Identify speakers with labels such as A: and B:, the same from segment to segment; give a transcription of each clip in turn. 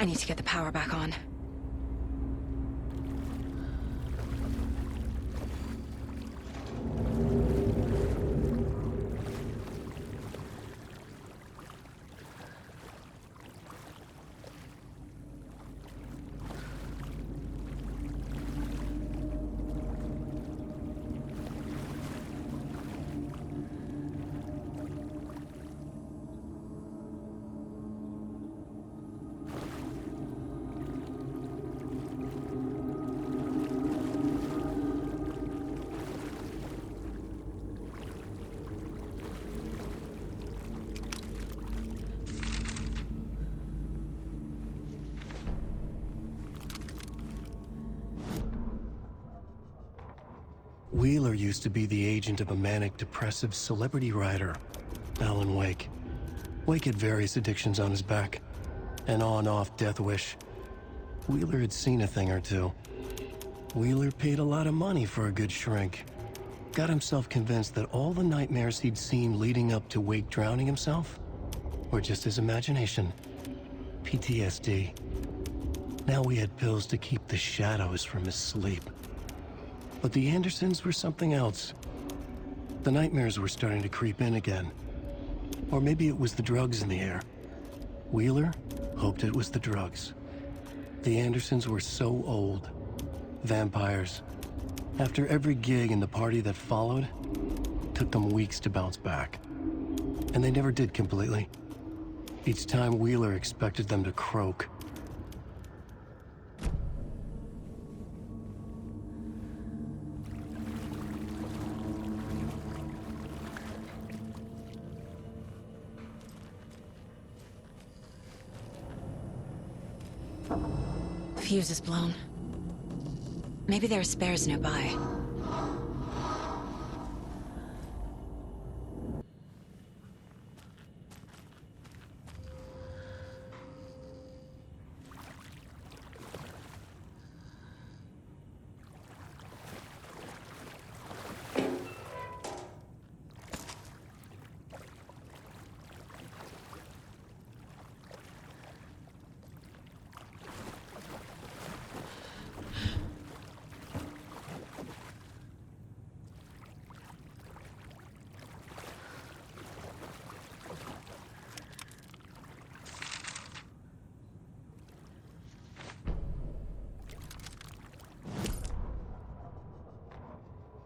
A: I need to get the power back on.
B: Wheeler used to be the agent of a manic-depressive celebrity writer, Alan Wake. Wake had various addictions on his back, an on-off death wish. Wheeler had seen a thing or two. Wheeler paid a lot of money for a good shrink. Got himself convinced that all the nightmares he'd seen leading up to Wake drowning himself were just his imagination. PTSD. Now he had pills to keep the shadows from his sleep. But the Andersons were something else. The nightmares were starting to creep in again. Or maybe it was the drugs in the air. Wheeler hoped it was the drugs. The Andersons were so old. Vampires. After every gig and the party that followed, took them weeks to bounce back. And they never did completely. Each time Wheeler expected them to croak.
A: Fuse is blown. Maybe there are spares nearby.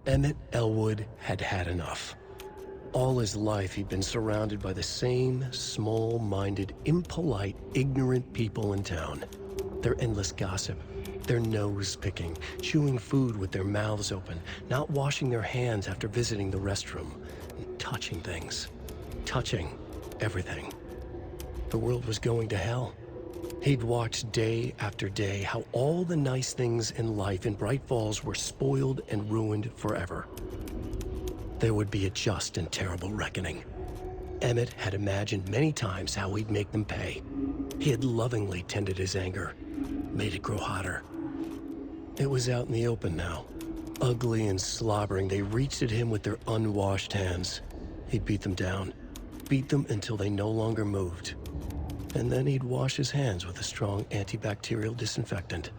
B: Emmett Elwood had had enough. All his life he'd been surrounded by the same small-minded, impolite, ignorant people in town. Their endless gossip, their nose-picking, chewing food with their mouths open, not washing their hands after visiting the restroom, and touching things. Touching everything. The world was going to hell. He'd watched day after day how all the nice things in life in Bright Falls were spoiled and ruined forever. There would be a just and terrible reckoning. Emmett had imagined many times how he'd make them pay. He had lovingly tended his anger, made it grow hotter. It was out in the open now. Ugly and slobbering, they reached at him with their unwashed hands. He'd beat them down, beat them until they no longer moved. And then he'd wash his hands with a strong antibacterial disinfectant.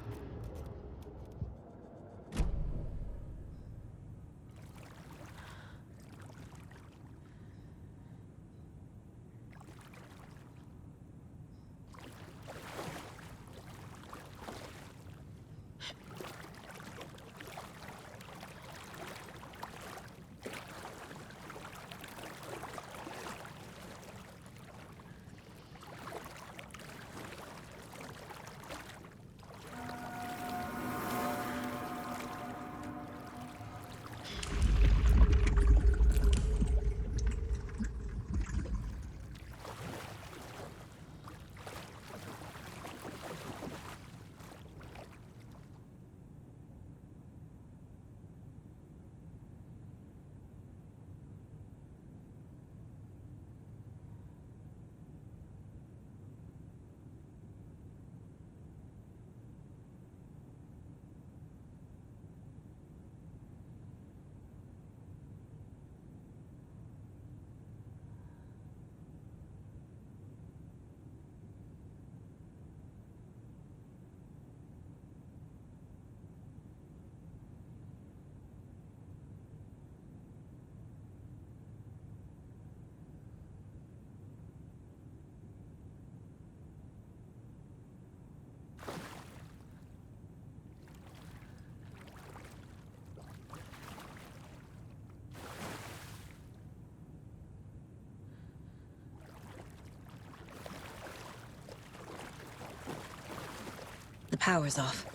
A: The power's off.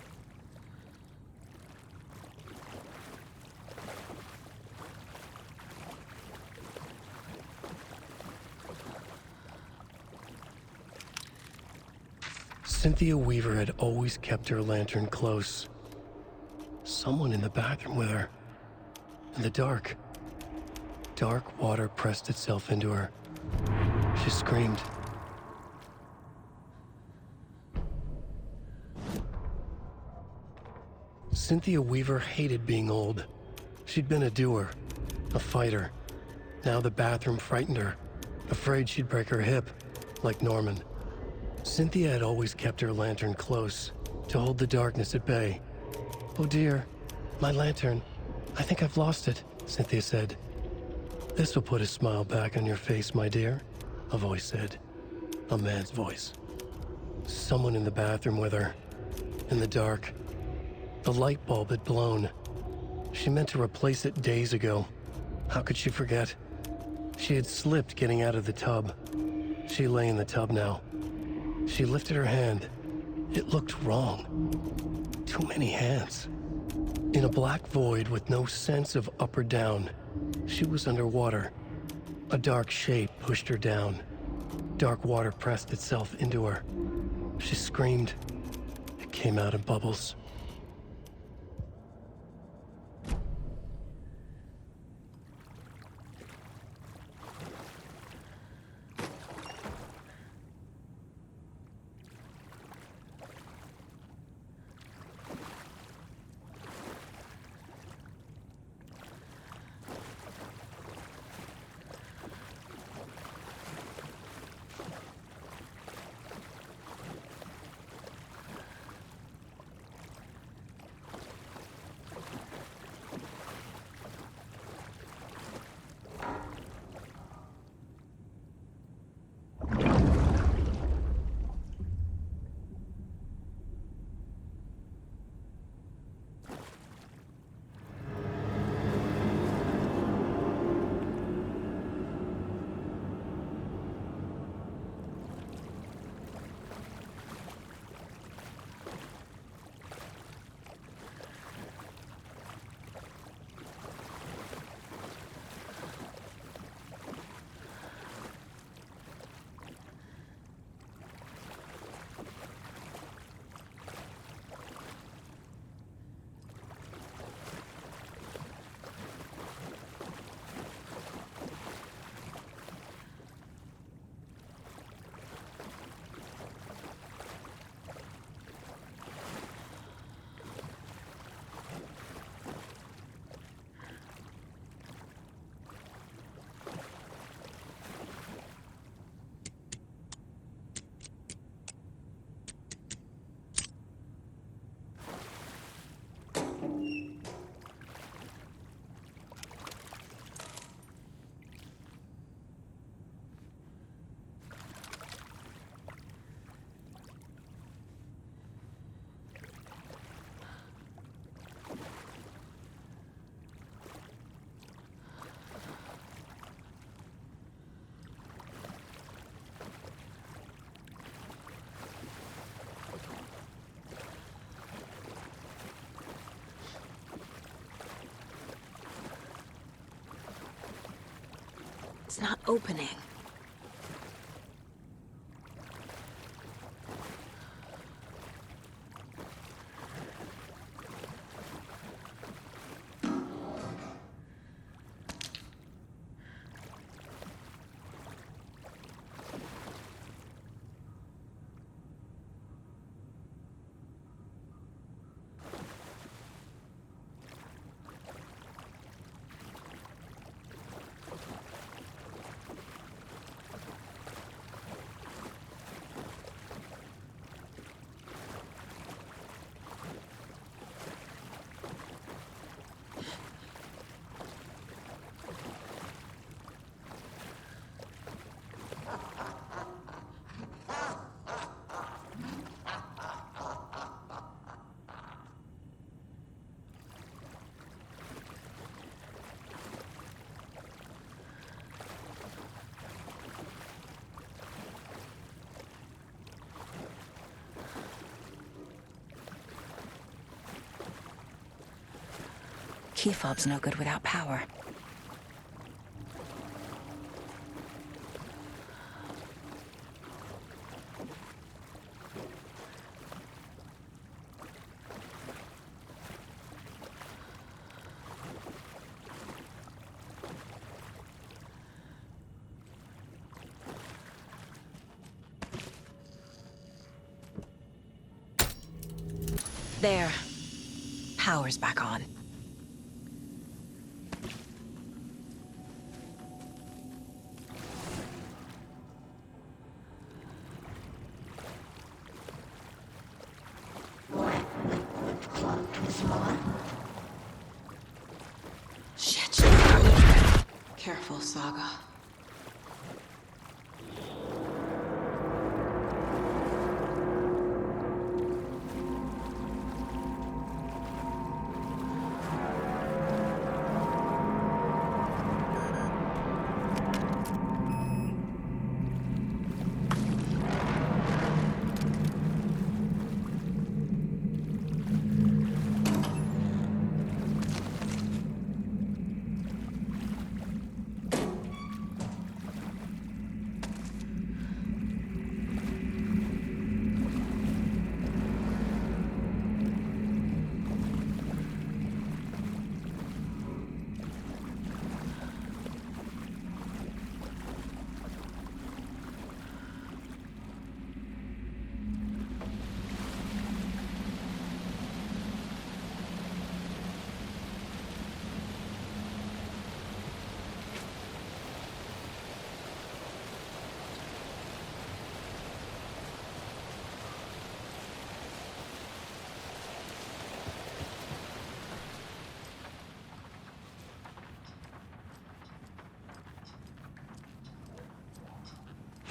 B: Cynthia Weaver had always kept her lantern close. Someone in the bathroom with her. In the dark. Dark water pressed itself into her. She screamed. Cynthia Weaver hated being old. She'd been a doer, a fighter. Now the bathroom frightened her, afraid she'd break her hip, like Norman. Cynthia had always kept her lantern close, to hold the darkness at bay. "Oh dear, my lantern. I think I've lost it," Cynthia said. "This will put a smile back on your face, my dear," a voice said. A man's voice. Someone in the bathroom with her. In the dark. The light bulb had blown. She meant to replace it days ago. How could she forget? She had slipped getting out of the tub. She lay in the tub now. She lifted her hand. It looked wrong. Too many hands. In a black void with no sense of up or down, she was underwater. A dark shape pushed her down. Dark water pressed itself into her. She screamed. It came out in bubbles.
A: It's not opening. Key fob's no good without power. There. Power's back on. Shit. Careful, Saga.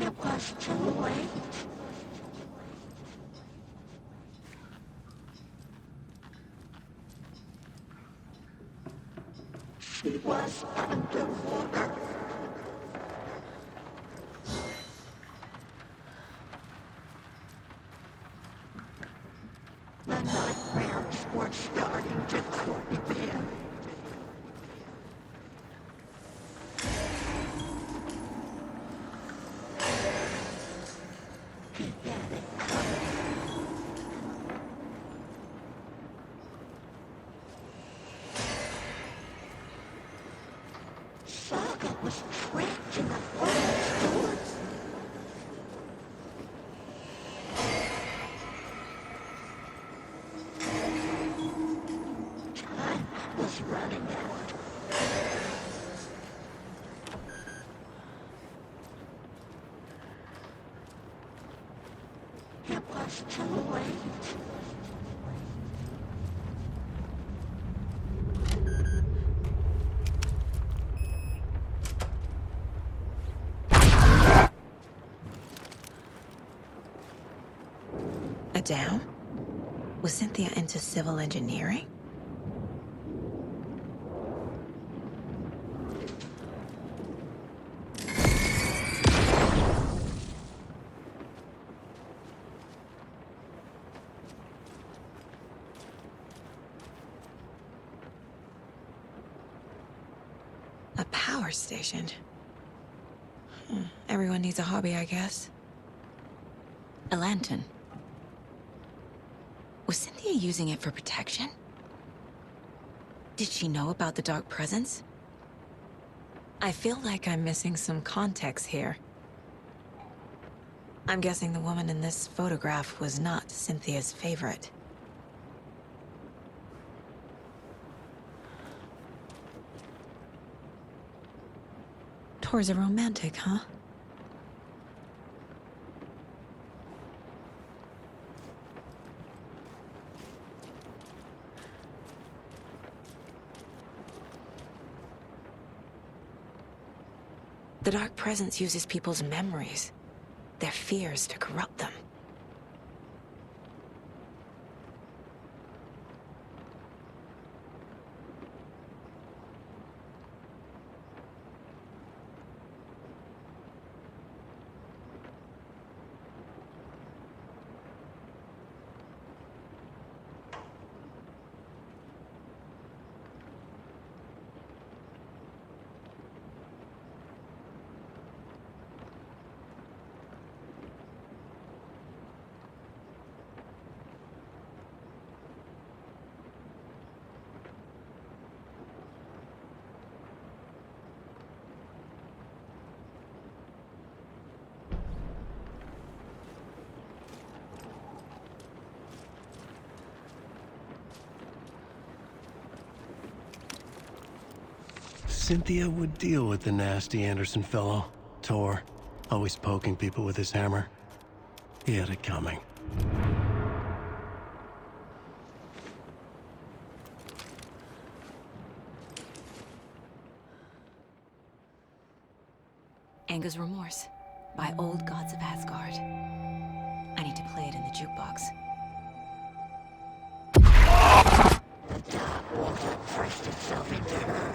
C: It was too late. She was underwater. The nightmares were starting to creep in. Saga was trapped in the forest doors. Time was running out. It was too late.
A: A dam? Was Cynthia into civil engineering? A power station? Everyone needs a hobby, I guess. A lantern. Was Cynthia using it for protection? Did she know about the Dark Presence? I feel like I'm missing some context here. I'm guessing the woman in this photograph was not Cynthia's favorite. Tor's a romantic, huh? The Dark Presence uses people's memories, their fears to corrupt them.
B: Cynthia would deal with the nasty Anderson fellow, Tor, always poking people with his hammer. He had it coming.
A: Anger's Remorse by Old Gods of Asgard. I need to play it in the jukebox.
C: The dark water pressed itself into her.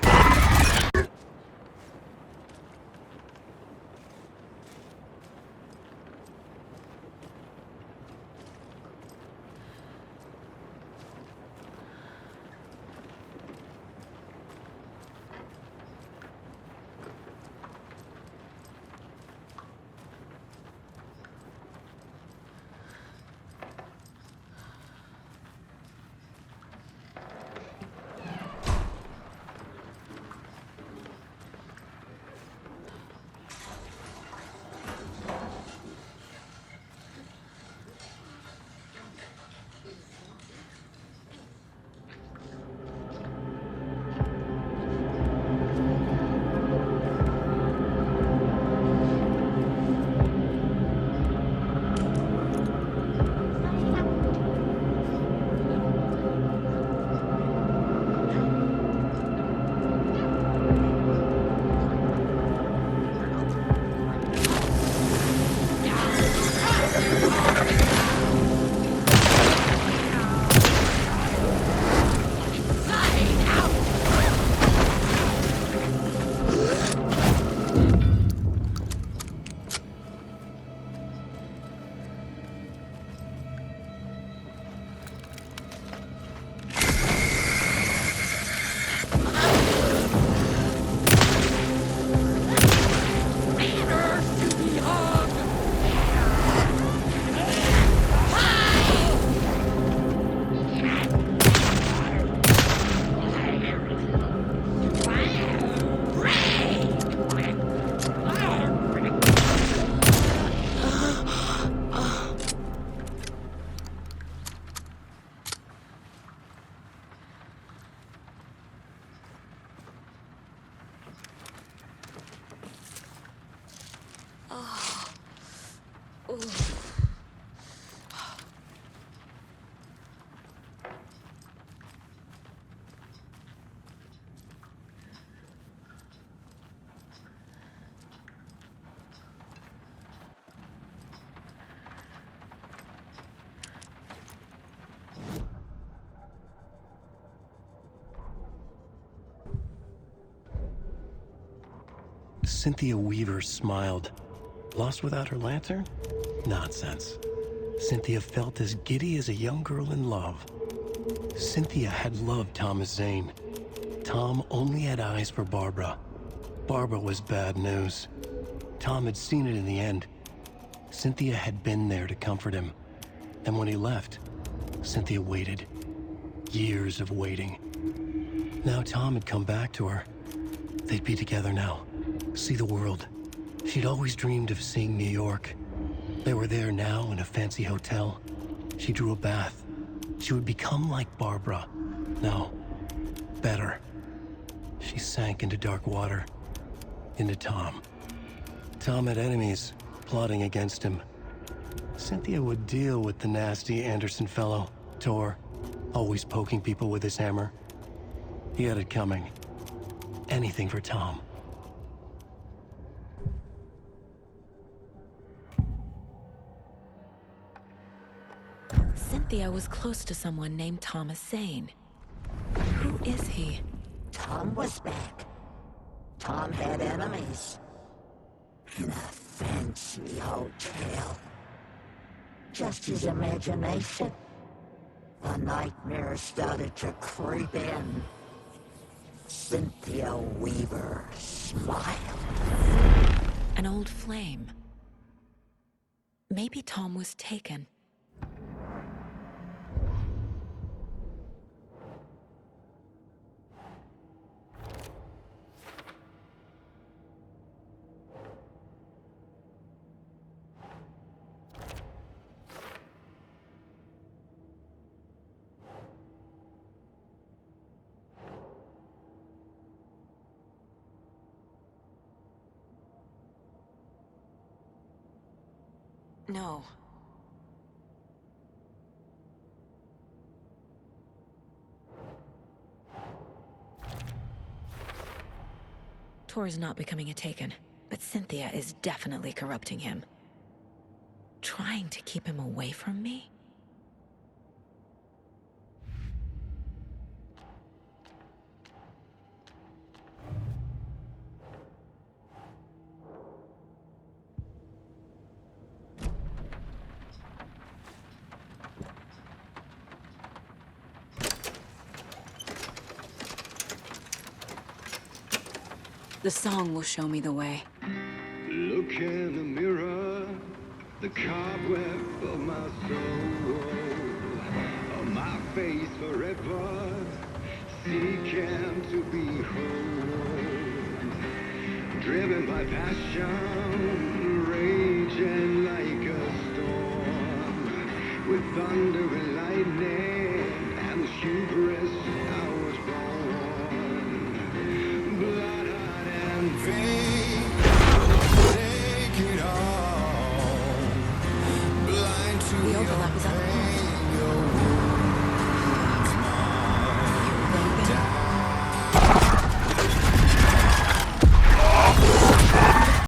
B: Cynthia Weaver smiled. Lost without her lantern? Nonsense. Cynthia felt as giddy as a young girl in love. Cynthia had loved Thomas Zane. Tom only had eyes for Barbara. Barbara was bad news. Tom had seen it in the end. Cynthia had been there to comfort him. And when he left, Cynthia waited. Years of waiting. Now Tom had come back to her. They'd be together now. See the world. She'd always dreamed of seeing New York. They were there now in a fancy hotel. She drew a bath. She would become like Barbara. No, better. She sank into dark water. Into Tom. Tom had enemies plotting against him. Cynthia would deal with the nasty Anderson fellow, Tor, always poking people with his hammer. He had it coming. Anything for Tom.
A: Cynthia was close to someone named Thomas Zane. Who is he?
C: Tom was back. Tom had enemies. In a fancy hotel. Just his imagination. The nightmare started to creep in. Cynthia Weaver smiled.
A: An old flame. Maybe Tom was taken. No. Tor's not becoming a Taken, but Cynthia is definitely corrupting him. Trying to keep him away from me? The song will show me the way.
D: Look in the mirror, the cobweb of my soul, of my face forever, seeking to be whole. Driven by passion, raging like a storm, with thunder and lightning.